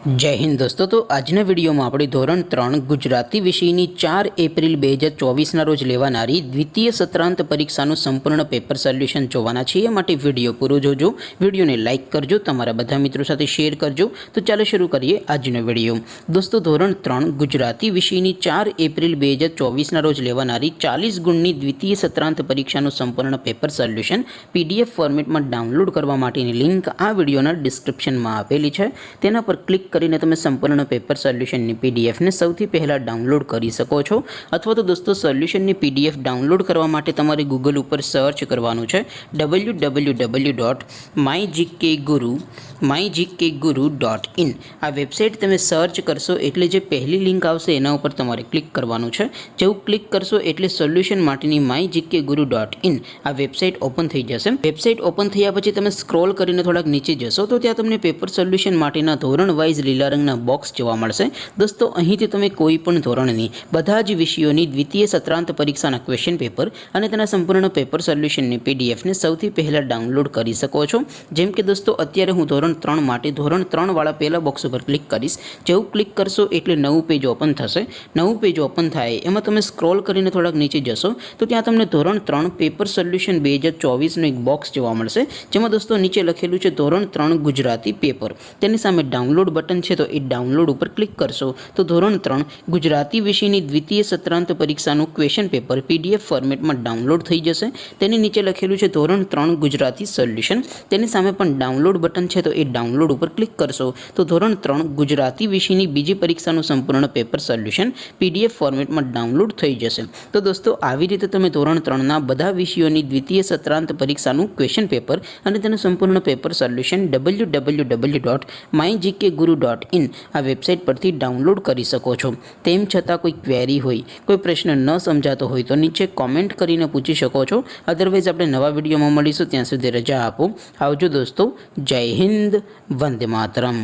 जय हिंद दोस्तों। तो आजना वीडियो में આપણે ધોરણ 3 ગુજરાતી વિષયની 4 એપ્રિલ 2024 ના રોજ લેવાનારી દ્વિતીય સત્રાંત પરીક્ષાનું સંપૂર્ણ પેપર સોલ્યુશન જોવાના છીએ। માટે વિડિયો પૂરો જોજો, વિડિયોને લાઈક કરજો, તમારા બધા મિત્રો સાથે શેર કરજો। તો ચાલો શરૂ કરીએ આજનો વિડિયો। દોસ્તો ધોરણ 3 ગુજરાતી વિષયની 4 એપ્રિલ 2024 ના રોજ લેવાનારી 40 ગુણની દ્વિતીય સત્રાંત પરીક્ષાનું સંપૂર્ણ પેપર સોલ્યુશન પીડીએફ ફોર્મેટમાં ડાઉનલોડ કરવા માટેની લિંક આ વિડિયોના ડિસ્ક્રિપ્શનમાં આપેલી છે। તેના પર ક્લિક કરીને તમે સંપૂર્ણ પેપર સોલ્યુશનની પીડીએફને સૌથી પહેલાં ડાઉનલોડ કરી શકો છો। અથવા તો દોસ્તો સોલ્યુશનની પીડીએફ ડાઉનલોડ કરવા માટે તમારે ગૂગલ ઉપર સર્ચ કરવાનું છે www.mygkguru.in। આ વેબસાઇટ તમે સર્ચ કરશો એટલે જે પહેલી લિંક આવશે એના ઉપર તમારે ક્લિક કરવાનું છે। જેવું ક્લિક કરશો એટલે સોલ્યુશન માટેની mygkguru.in આ વેબસાઇટ ઓપન થઈ જશે। વેબસાઇટ ઓપન થયા પછી તમે સ્ક્રોલ કરીને થોડાક નીચે જશો તો ત્યાં તમને પેપર સોલ્યુશન માટેના ધોરણ વાઇઝ લીલા રંગના બોક્સ જોવા મળશે। દોસ્તો અહીંથી તમે કોઈ પણ ધોરણની બધા જ વિષયોની દ્વિતીય સત્રાંત પરીક્ષાના ક્વેશ્ચન પેપર અને તેના સંપૂર્ણ પેપર સોલ્યુશનની પીડીએફને સૌથી પહેલાં ડાઉનલોડ કરી શકો છો। જેમ કે દોસ્તો અત્યારે હું ધોરણ 3 માટે ધોરણ 3 વાળા પહેલા બોક્સ ઉપર ક્લિક કરીશ। જેવું ક્લિક કરશો એટલે નવું પેજ ઓપન થશે। નવું પેજ ઓપન થાય એમાં તમે સ્ક્રોલ કરીને થોડાક નીચે જશો તો ત્યાં તમને ધોરણ 3 પેપર સોલ્યુશન 2024નું એક બોક્સ જોવા મળશે। જેમાં દોસ્તો નીચે લખેલું છે ધોરણ 3 ગુજરાતી પેપર। તેની સામે ડાઉનલોડ બટન છે તો એ ડાઉનલોડ ઉપર ક્લિક કરશો તો ધોરણ 3 ગુજરાતી વિષયની દ્વિતીય સત્રાંત પરીક્ષાનું ક્વેશ્ચન પેપર પીડીએફ ફોર્મેટમાં ડાઉનલોડ થઈ જશે। તેની નીચે લખેલું છે ધોરણ 3 ગુજરાતી સોલ્યુશન। તેની સામે પણ ડાઉનલોડ બટન છે તો એ ડાઉનલોડ ઉપર ક્લિક કરશો તો ધોરણ 3 ગુજરાતી વિષયની બીજી પરીક્ષાનું સંપૂર્ણ પેપર સોલ્યુશન પીડીએફ ફોર્મેટમાં ડાઉનલોડ થઈ જશે। તો દોસ્તો આવી રીતે તમે ધોરણ 3ના બધા વિષયોની દ્વિતીય સત્રાંત પરીક્ષાનું ક્વેશ્ચન પેપર અને તેનું સંપૂર્ણ પેપર સોલ્યુશન www.mygkguru.in આ વેબસાઇટ પરથી ડાઉનલોડ કરી શકો છો। તેમ છતાં કોઈ ક્વેરી હોય, કોઈ પ્રશ્ન ન સમજાતો હોય તો નીચે કોમેન્ટ કરીને પૂછી શકો છો। અધરવાઇઝ આપણે નવા વિડીયોમાં મળીશું, ત્યાં સુધી રજા આપો। આવજો દોસ્તો, જય હિન્દ, વંદે માતરમ।